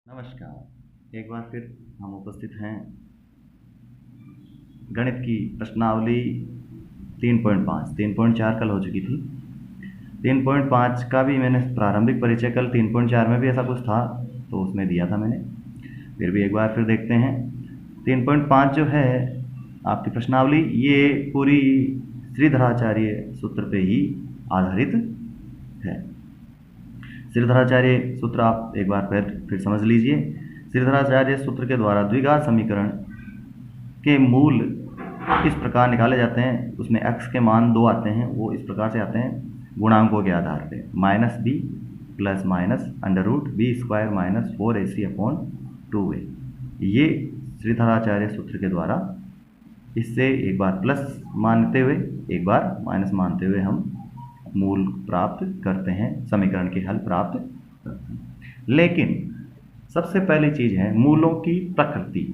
नमस्कार। एक बार फिर हम उपस्थित हैं गणित की प्रश्नावली 3.5। 3.4 कल हो चुकी थी। 3.5 का भी मैंने प्रारंभिक परिचय कल 3.4 में भी ऐसा कुछ था तो उसमें दिया था मैंने, फिर भी एक बार फिर देखते हैं। 3.5 जो है आपकी प्रश्नावली, ये पूरी श्रीधराचार्य सूत्र पे ही आधारित है। श्रीधराचार्य सूत्र आप एक बार फिर समझ लीजिए। श्रीधराचार्य सूत्र के द्वारा द्विघात समीकरण के मूल इस प्रकार निकाले जाते हैं। उसमें x के मान 2 आते हैं, वो इस प्रकार से आते हैं गुणांकों के आधार पे, -b plus minus √b² minus 4ac/2a। ये श्रीधराचार्य सूत्र के द्वारा, इससे एक बार प्लस मानते हुए एक बार माइनस मानते हुए हम मूल प्राप्त करते हैं, समीकरण के हल प्राप्त करते हैं। लेकिन सबसे पहली चीज है मूलों की प्रकृति।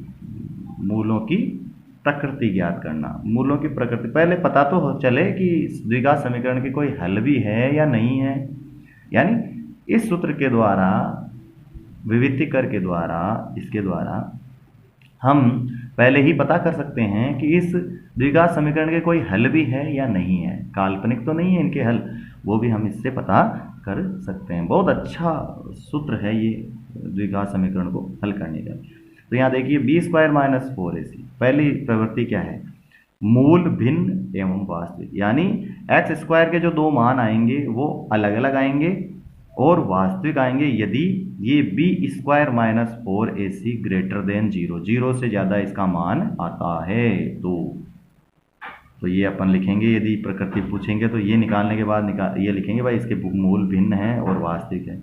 मूलों की प्रकृति ज्ञात करना। मूलों की प्रकृति पहले पता तो चले कि द्विघात समीकरण की कोई हल भी है या नहीं है। यानी इस सूत्र के द्वारा, विविधीकर के द्वारा, इसके द्वारा हम पहले ही पता कर सकते हैं कि इस द्विघात समीकरण के कोई हल भी है या नहीं है। काल्पनिक तो नहीं है इनके हल, वो भी हम इससे पता कर सकते हैं। बहुत अच्छा सूत्र है ये द्विघात समीकरण को हल करने का। तो यहाँ देखिए b² माइनस 4ac, पहली प्रवृत्ति क्या है? मूल भिन्न एवं वास्तविक। यानी x² के जो दो मान आएंगे वो अलग अलग आएंगे और वास्तविक आएंगे यदि ये b² minus 4ac greater than 0, 0 से ज़्यादा इसका मान आता है तो ये अपन लिखेंगे। यदि प्रकृति पूछेंगे तो ये निकालने के बाद ये लिखेंगे भाई इसके मूल भिन्न है और वास्तविक है।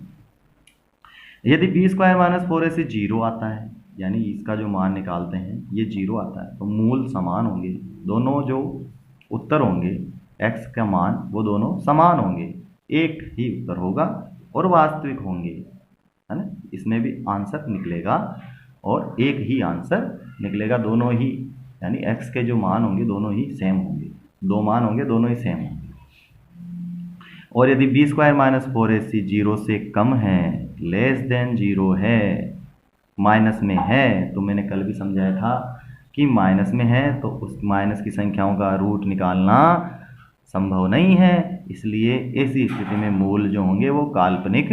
यदि b² माइनस 4ac 0 आता है, यानी इसका जो मान निकालते हैं ये 0 आता है, तो मूल समान होंगे। दोनों जो उत्तर होंगे x का मान वो दोनों समान होंगे, एक ही उत्तर होगा और वास्तविक होंगे, है ना। इसमें भी आंसर निकलेगा और एक ही आंसर निकलेगा, दोनों ही, यानी x के जो मान होंगे दोनों ही सेम होंगे, दो मान होंगे दोनों ही सेम होंगे। और यदि b² माइनस 4ac 0 से कम है, लेस देन 0 है, माइनस में है, तो मैंने कल भी समझाया था कि माइनस में है तो उस माइनस की संख्याओं का रूट निकालना संभव नहीं है। इसलिए ऐसी स्थिति में मूल जो होंगे वो काल्पनिक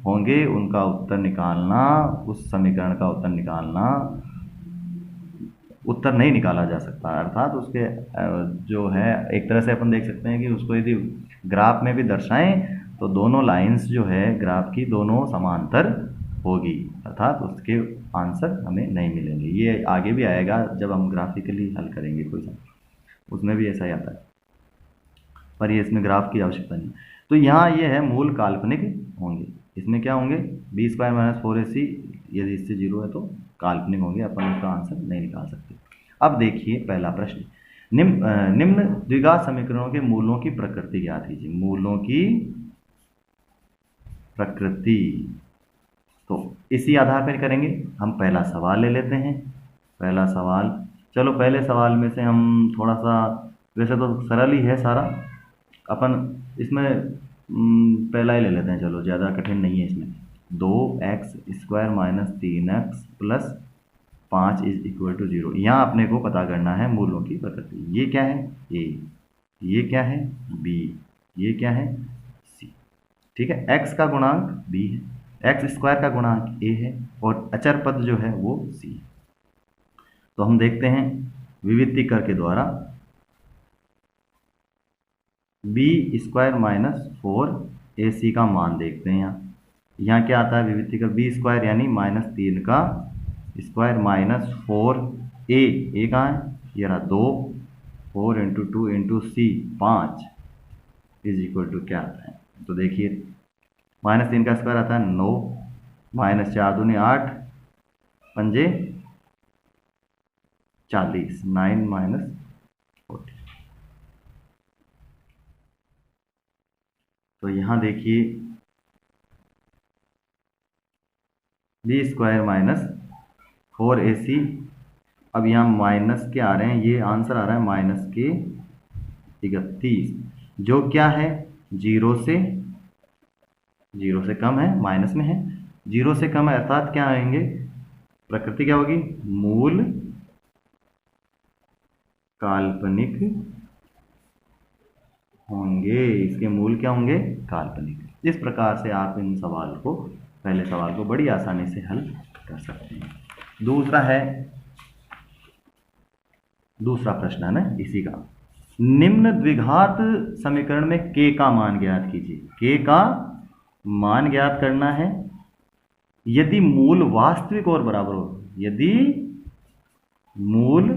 होंगे, उनका उत्तर निकालना, उस समीकरण का उत्तर निकालना, उत्तर नहीं निकाला जा सकता। अर्थात उसके जो है एक तरह से अपन देख सकते हैं कि उसको यदि ग्राफ में भी दर्शाएं तो दोनों लाइंस जो है ग्राफ की दोनों समांतर होगी, अर्थात उसके आंसर हमें नहीं मिलेंगे। ये आगे भी आएगा जब हम ग्राफिकली हल करेंगे कोई सा, उसमें भी ऐसा ही आता है, पर ये इसमें ग्राफ की आवश्यकता नहीं। तो यहाँ ये है मूल काल्पनिक होंगे। इसमें क्या होंगे? b² माइनस 4ac यदि इससे 0 है तो काल्पनिक होंगे, अपन उसका आंसर नहीं निकाल सकते। अब देखिए पहला प्रश्न, निम्न द्विघात समीकरणों के मूलों की प्रकृति ज्ञात कीजिए। मूलों की प्रकृति तो इसी आधार पर करेंगे। हम पहला सवाल ले लेते हैं। पहला सवाल, चलो पहले सवाल में से हम थोड़ा सा, वैसे तो सरल ही है सारा, अपन इसमें पहला ही ले लेते हैं, चलो ज़्यादा कठिन नहीं है इसमें। 2x² minus 3x plus 5 is equal to 0। यहाँ अपने को पता करना है मूलों की प्रकृति। ये क्या है? a, ये क्या है? b, ये क्या है? c। ठीक है, x का गुणांक b है, x² का गुणांक a है और अचर पद जो है वो c है। तो हम देखते हैं विविधीकर के द्वारा b² माइनस 4ac का मान देखते हैं। यहाँ क्या आता है विविधीकर? b² यानी -3 का स्क्वायर माइनस 4a, ए कहाँ है? ये रहा 2, 4 × 2 × c 5 इज इक्वल टू क्या आता है? तो देखिए -3 का स्क्वायर आता है 9, -4 दूनी 8, पंजे 40, 9 माइनस 40। तो यहाँ देखिए b² माइनस 4ac, अब यहाँ माइनस के आ रहे हैं, ये आंसर आ रहा है माइनस के 31, जो क्या है 0 से कम है, माइनस में है, 0 से कम है अर्थात क्या आएंगे, प्रकृति क्या होगी, मूल काल्पनिक होंगे, इसके मूल क्या होंगे, काल्पनिक। इस प्रकार से आप इन सवाल को, पहले सवाल को बड़ी आसानी से हल कर सकते हैं। दूसरा प्रश्न है ना इसी का, निम्न द्विघात समीकरण में k का मान ज्ञात कीजिए। k का मान ज्ञात करना है यदि मूल वास्तविक और बराबर हो, यदि मूल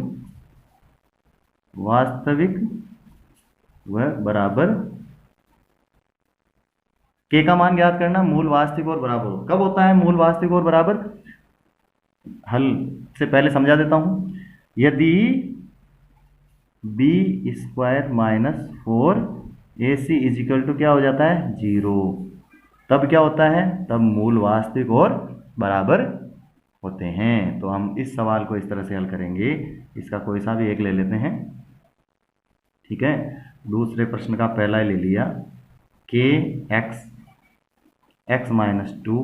वास्तविक व बराबर, k का मान ज्ञात करना मूल वास्तविक और बराबर हो। कब होता है मूल वास्तविक और बराबर, हल से पहले समझा देता हूं। यदि B square minus 4ac is equal to क्या हो जाता है, 0, तब क्या होता है, तब मूल वास्तविक और बराबर होते हैं। तो हम इस सवाल को इस तरह से हल करेंगे, इसका कोई सा भी एक ले लेते हैं, ठीक है। दूसरे प्रश्न का पहला ही ले लिया, k x minus 2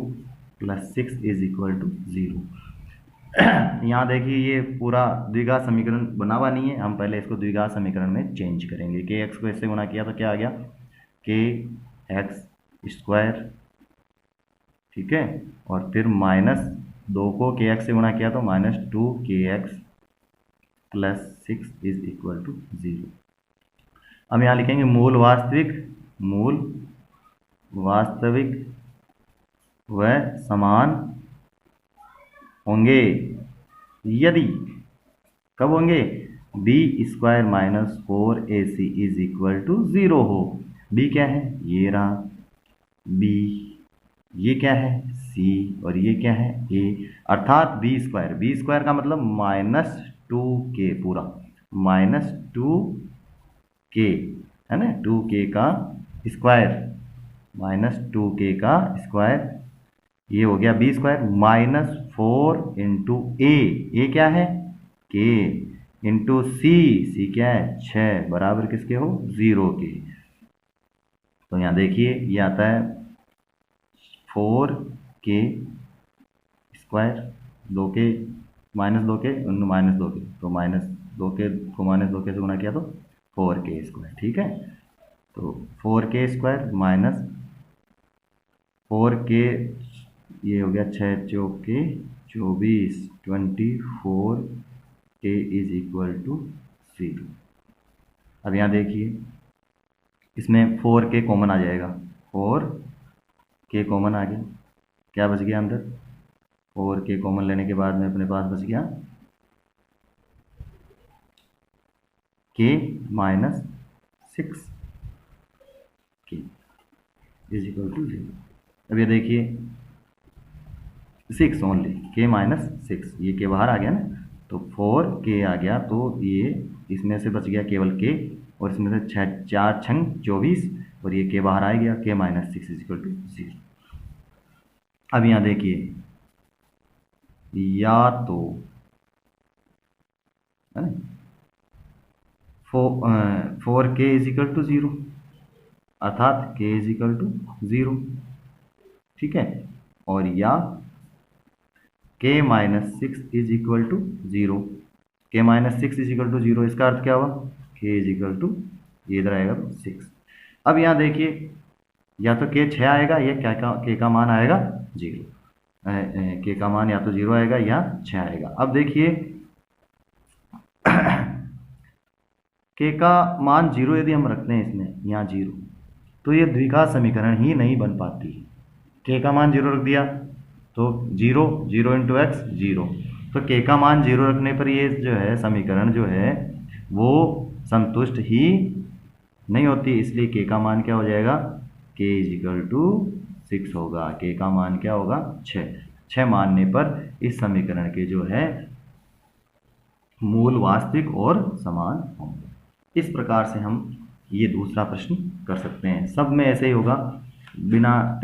plus 6 is equal to 0। यहाँ देखिए ये पूरा द्विघात समीकरण बना हुआ नहीं है, हम पहले इसको द्विघात समीकरण में चेंज करेंगे। के एक्स को इससे गुणा किया तो क्या आ गया, के एक्स स्क्वायर, ठीक है, और फिर माइनस 2 को के एक्स से गुणा किया तो minus 2 k x plus 6 is equal to 0। अब यहाँ लिखेंगे मूल वास्तविक व समान होंगे यदि, कब होंगे, B square minus 4ac is equal to 0 हो। बी क्या है, ये रहा बी, ये क्या है सी, और ये क्या है ए, अर्थात बी स्क्वायर का मतलब माइनस 2k पूरा, माइनस 2k है ना, 2k का स्क्वायर, माइनस 2k का स्क्वायर, ये हो गया बी स्क्वायर, माइनस 4 इंटू ए क्या है के, इंटू सी क्या है 6, बराबर किसके हो, 0 के। तो यहाँ देखिए ये आता है 4k square, 2k minus 2k minus 2k, तो माइनस 2k को माइनस 2k से गुणा किया तो 4k स्क्वायर, ठीक है। तो 4k स्क्वायर माइनस 4k, ये हो गया 6 चौके 24, 24k इज इक्वल टू 0। अब यहाँ देखिए इसमें 4k कॉमन आ जाएगा, 4k कॉमन आ गया, क्या बच गया अंदर, 4k कॉमन लेने के बाद में अपने पास बच गया k minus 6k is equal to 0। अब ये देखिए 6 ओनली, k माइनस 6, ये k बाहर आ गया ना, तो 4k आ गया, तो ये इसमें से बच गया केवल k, और इसमें से 4 छंग 24, और ये k बाहर आ गया, k minus 6 is equal to 0। अब यहाँ देखिए या तो है ना 4k इज इक्वल टू 0, अर्थात k इज इक्वल टू 0, ठीक है, और या k minus 6 is equal to 0, k minus 6 is equal to 0, इसका अर्थ क्या हुआ, k इज इक्वल टू, ये इधर आएगा तो 6। अब यहाँ देखिए या तो k 6 आएगा, या k का मान आएगा 0, k का मान या तो 0 आएगा या 6 आएगा। अब देखिए k का मान 0 यदि हम रखते हैं इसमें यहाँ 0, तो ये द्विघात समीकरण ही नहीं बन पाती। k का मान 0 रख दिया तो 0 इंटू एक्स 0, तो k का मान 0 रखने पर ये जो है समीकरण जो है वो संतुष्ट ही नहीं होती, इसलिए k का मान क्या हो जाएगा, k इज इक्वल टू 6 होगा, k का मान क्या होगा 6 मानने पर इस समीकरण के जो है मूल वास्तविक और समान होंगे। इस प्रकार से हम ये दूसरा प्रश्न कर सकते हैं, सब में ऐसे ही होगा, बिना